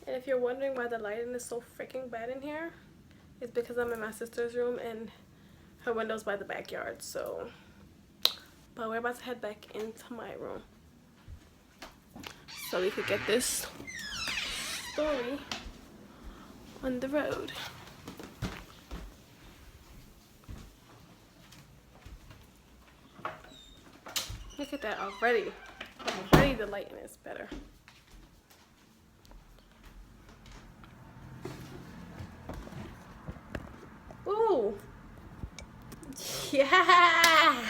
And if you're wondering why the lighting is so freaking bad in here, it's because I'm in my sister's room and her window's by the backyard. So, but we're about to head back into my room so we could get this story on the road. Look at that already. Already the lighting is better. Ooh. Yeah.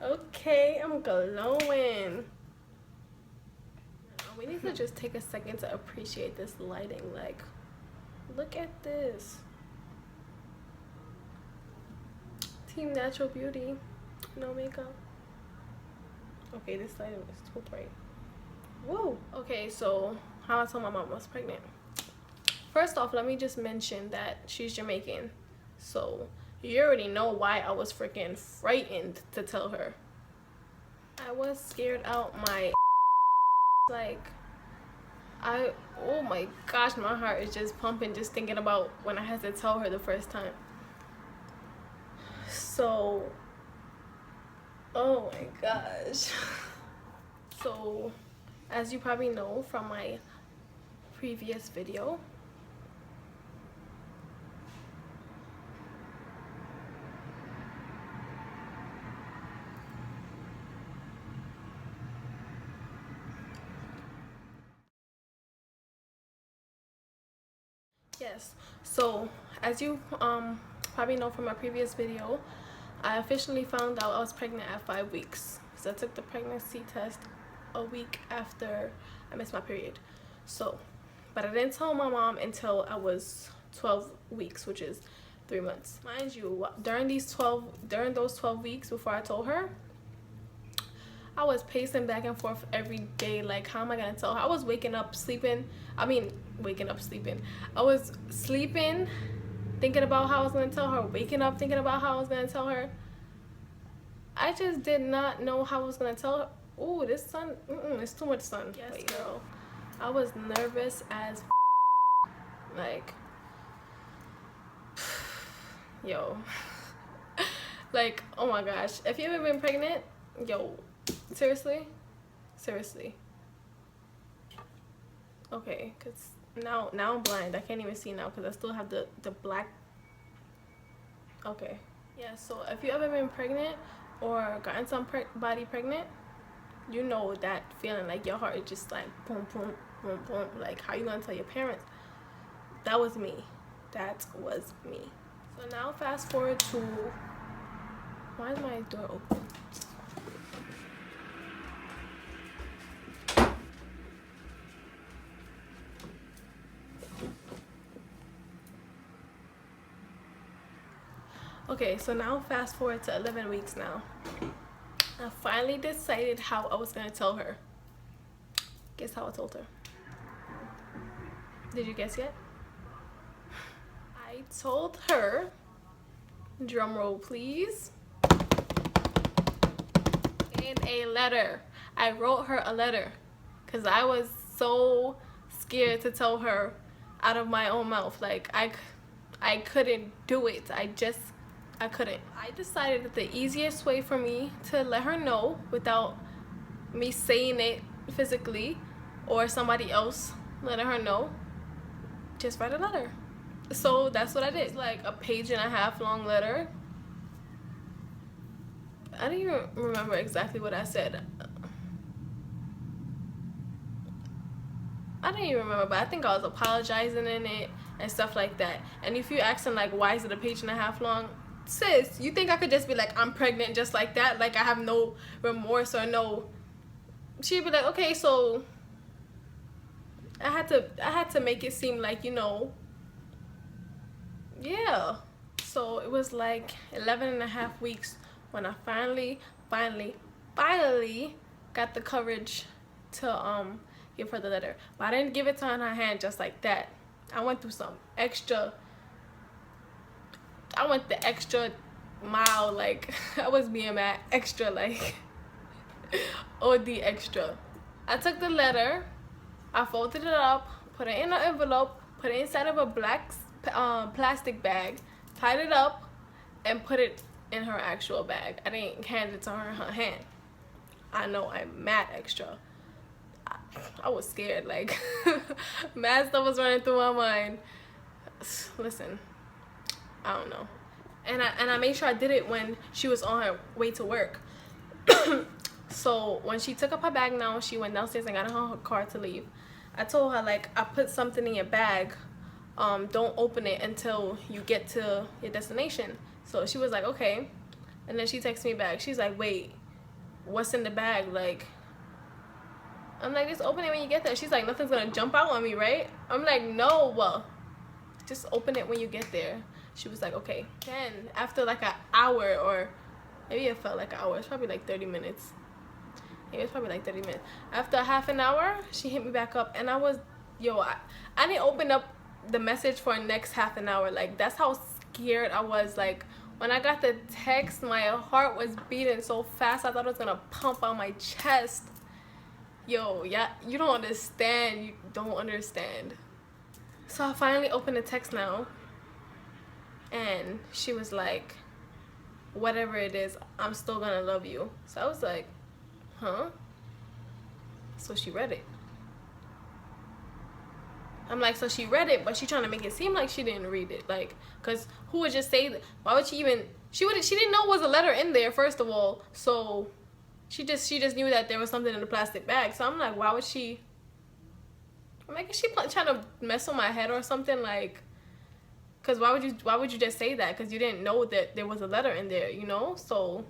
Okay, I'm glowing. We need to just take a second to appreciate this lighting. Like, look at this. Team Natural Beauty. No makeup. Okay, this lighting is too bright. Whoa. Okay, so how I told my mom I was pregnant. First off, let me just mention that she's Jamaican. So you already know why I was freaking frightened to tell her. I was scared out my like oh my gosh, my heart is just pumping just thinking about when I had to tell her the first time. So oh my gosh. So as you probably know from my previous video, yes, so as you probably know from my previous video, I officially found out I was pregnant at 5 weeks. So I took the pregnancy test a week after I missed my period. So, but I didn't tell my mom until I was 12 weeks, which is 3 months. Mind you, during those 12 weeks before I told her, I was pacing back and forth every day. Like, how am I gonna tell her? I was waking up sleeping. I was sleeping, thinking about how I was gonna tell her, waking up thinking about how I was gonna tell her. I just did not know how I was gonna tell her. Ooh, this sun, it's too much sun. Yes, wait, girl. I was nervous as like, yo. Like, oh my gosh. If you've ever been pregnant, yo, seriously? Okay, because now I'm blind. I can't even see now because I still have the black. Okay. Yeah, so if you ever been pregnant or gotten somebody pregnant, you know that feeling, like your heart is just like boom, boom, boom, boom. Like, how you gonna tell your parents? That was me. So now fast forward to, why is my door open? Okay, so now fast forward to 11 weeks now. I finally decided how I was gonna tell her. Guess how I told her? Did you guess yet? I told her, drum roll please, in a letter. I wrote her a letter because I was so scared to tell her out of my own mouth. Like, I couldn't do it. I couldn't. I decided that the easiest way for me to let her know without me saying it physically or somebody else letting her know, just write a letter. So that's what I did. It's like a 1.5-page long letter. I don't even remember exactly what I said. I don't even remember, but I think I was apologizing in it and stuff like that. And if you're asking like, why is it a 1.5 page long? Sis, you think I could just be like, I'm pregnant just like that? Like, I have no remorse or no. She'd be like, okay, so I had to make it seem like, you know, yeah. So it was like 11.5 weeks when I finally got the courage to give her the letter. But I didn't give it to her in her hand just like that. I went through some extra. I went the extra mile. Like, I was being mad extra, like OD extra. I took the letter I folded it up, put it in an envelope, put it inside of a black plastic bag, tied it up, and put it in her actual bag. I didn't hand it to her in her hand. I know I'm mad extra. I was scared, like mad stuff was running through my mind. Listen, I don't know. And I made sure I did it when she was on her way to work. So when she took up her bag now, she went downstairs and got in her car to leave. I told her, like, I put something in your bag. Don't open it until you get to your destination. So she was like, okay. And then she texted me back. She's like, wait, what's in the bag? Like, I'm like, just open it when you get there. She's like, nothing's gonna jump out on me, right? I'm like, no, well, just open it when you get there. She was like, okay. Then after like an hour, or maybe it felt like an hour, it's probably like 30 minutes. It was probably like 30 minutes. After half an hour, she hit me back up, and I was, I didn't open up the message for the next half an hour. Like, that's how scared I was. Like, when I got the text, my heart was beating so fast, I thought it was gonna pump out my chest. Yeah, you don't understand. You don't understand. So I finally opened the text now, and she was like, whatever it is, I'm still gonna love you. So I was like, huh? So she read it. I'm like, so she read it, but she trying to make it seem like she didn't read it. Like, because who would just say that? Why would she even, she didn't know it was a letter in there, first of all. So she just knew that there was something in the plastic bag. So I'm like, why would she, I'm like, is she trying to mess with my head or something? Like, because why would you just say that? Because you didn't know that there was a letter in there, you know? So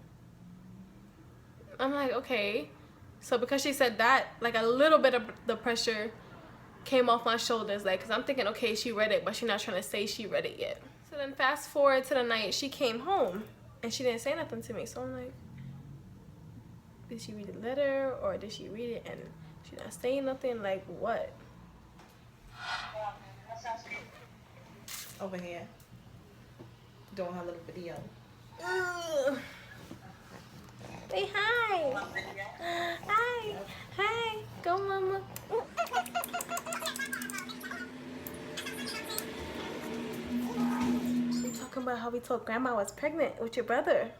I'm like, okay. So because she said that, like, a little bit of the pressure came off my shoulders. Like, because I'm thinking, okay, she read it, but she's not trying to say she read it yet. So then fast forward to the night she came home, and she didn't say nothing to me. So I'm like, did she read the letter, or did she read it and she not saying nothing? Like, what? Over here, doing her little video. Say hi. Hi. Hi. Go, mama. We talking about how we told grandma was pregnant with your brother.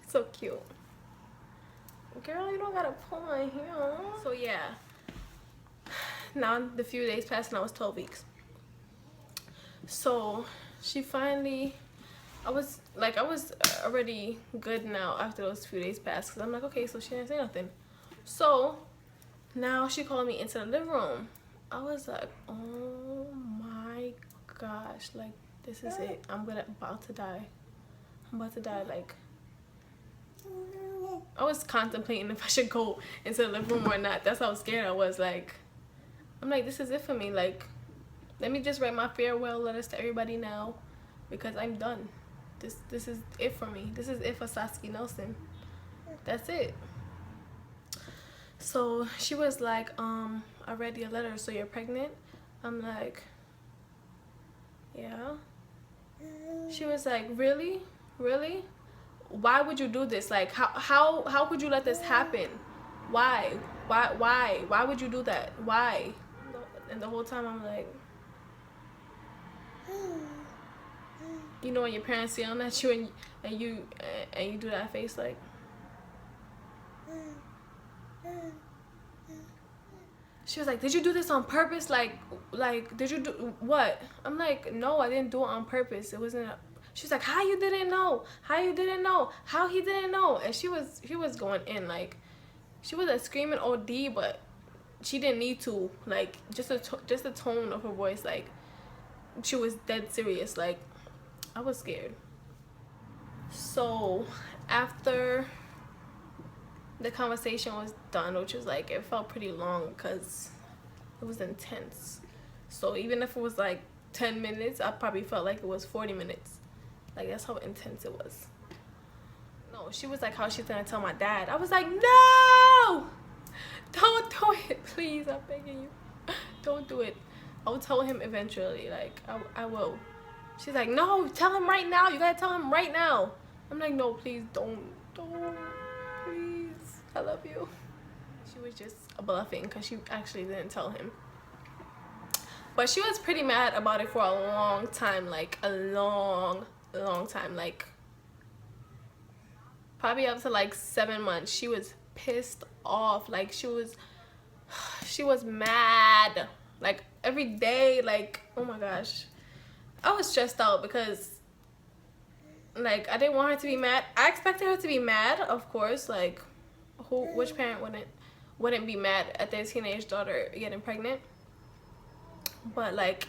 So cute. Girl, you don't gotta pull my hair. So yeah. Now the few days passed and I was 12 weeks. So she finally, I was already good now after those few days passed, because I'm like, okay, so she didn't say nothing. So now she called me into the living room. I was like, oh my gosh, like, this is it. I'm about to die. I'm about to die. Like, I was contemplating if I should go into the living room or not. That's how scared I was. Like, I'm like, this is it for me. Like, let me just write my farewell letters to everybody now, because I'm done. This is it for me. This is it for Saskia Nelson. That's it. So she was like, I read your letter, so you're pregnant? I'm like, yeah. She was like, really? Really? Why would you do this? Like, how could you let this happen? Why would you do that? Why? And the whole time I'm like, you know, when your parents yelling at you and you do that face, like, she was like, did you do this on purpose? Like did you do what? I'm like, no, I didn't do it on purpose. It wasn't. She's like, how you didn't know? How you didn't know? How he didn't know? And she was going in, like, she wasn't screaming OD, but she didn't need to. Like, just the tone of her voice, like, she was dead serious. Like, I was scared. So after the conversation was done, which was like, it felt pretty long because it was intense. So even if it was like 10 minutes, I probably felt like it was 40 minutes. Like, that's how intense it was. No, she was like, how she's gonna tell my dad. I was like, no, don't do it, please, I'm begging you, don't do it. I will tell him eventually. Like, I will. She's like, no, tell him right now. You gotta tell him right now. I'm like, no, please don't, please. I love you. She was just bluffing because she actually didn't tell him. But she was pretty mad about it for a long time, like a long time, like probably up to like 7 months. She was pissed off, like she was mad, like every day, like oh my gosh. I was stressed out because like I didn't want her to be mad. I expected her to be mad, of course, like which parent wouldn't be mad at their teenage daughter getting pregnant? But like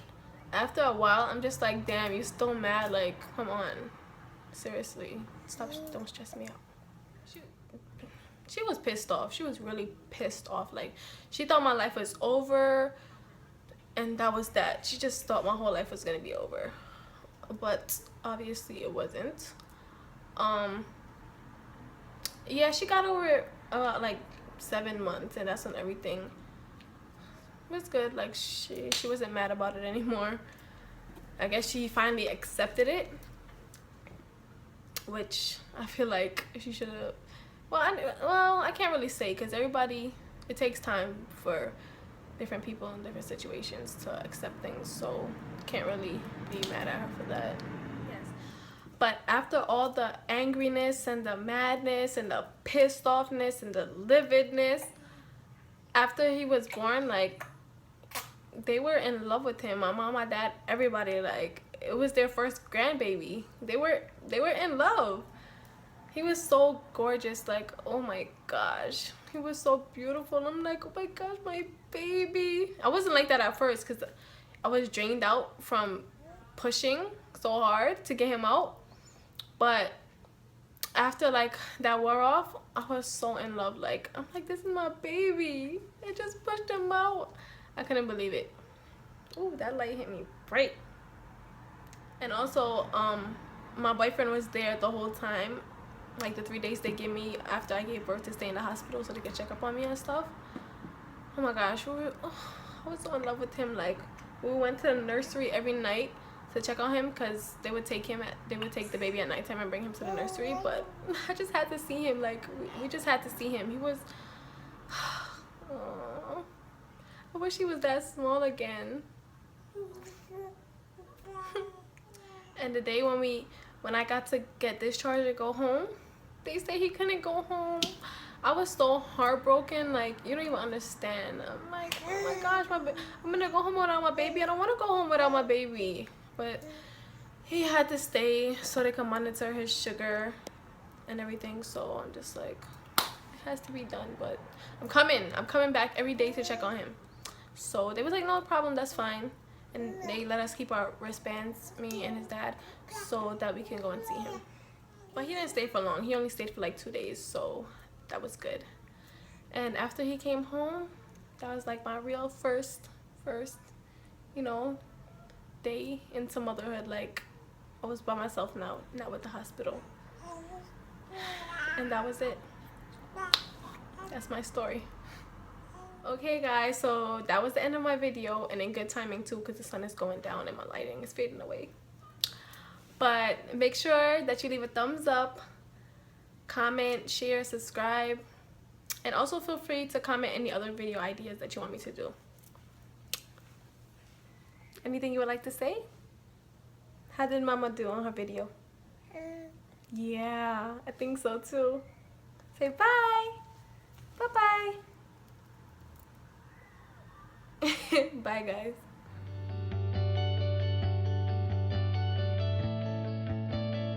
after a while I'm just like, damn, you still mad? Like come on, seriously, stop, don't stress me out. She was pissed off. She was really pissed off. Like she thought my life was over, and that was that. She just thought my whole life was gonna be over, but obviously it wasn't. Yeah, she got over it about like 7 months, and that's when everything was good. Like she wasn't mad about it anymore. I guess she finally accepted it, which I feel like she should have. Well, I can't really say because everybody, it takes time for different people in different situations to accept things, so can't really be mad at her for that. Yes. But after all the angriness and the madness and the pissed offness and the lividness, after he was born, like they were in love with him. My mom, my dad, everybody, like it was their first grandbaby. They were in love. He was so gorgeous, like oh my gosh, he was so beautiful. I'm like, oh my gosh, my baby. I wasn't like that at first because I was drained out from pushing so hard to get him out, but after like that wore off, I was so in love. Like I'm like, this is my baby. I just pushed him out. I couldn't believe it. Ooh, that light hit me bright. And also my boyfriend was there the whole time, like the 3 days they give me after I gave birth to stay in the hospital so they could check up on me and stuff. Oh my gosh, I was so in love with him. Like we went to the nursery every night to check on him because they would take the baby at nighttime and bring him to the nursery. But I just had to see him. Like we just had to see him. He was oh, I wish he was that small again. And the day when I got to get discharged to go home, they said he couldn't go home. I was so heartbroken, like you don't even understand. I'm like, oh my gosh, I'm gonna go home without my baby. I don't want to go home without my baby. But he had to stay so they could monitor his sugar and everything. So I'm just like, it has to be done. But I'm coming back every day to check on him. So they was like, no problem, that's fine. And they let us keep our wristbands, me and his dad, so that we can go and see him. But he didn't stay for long. He only stayed for like 2 days, so that was good. And after he came home, that was like my real first, you know, day into motherhood. Like I was by myself now, not with the hospital. And that was it. That's my story. Okay guys, so that was the end of my video, and in good timing too because the sun is going down and my lighting is fading away. But make sure that you leave a thumbs up, comment, share, subscribe, and also feel free to comment any other video ideas that you want me to do. Anything you would like to say? How did Mama do on her video? Yeah, I think so too. Say bye. Bye-bye. Bye guys.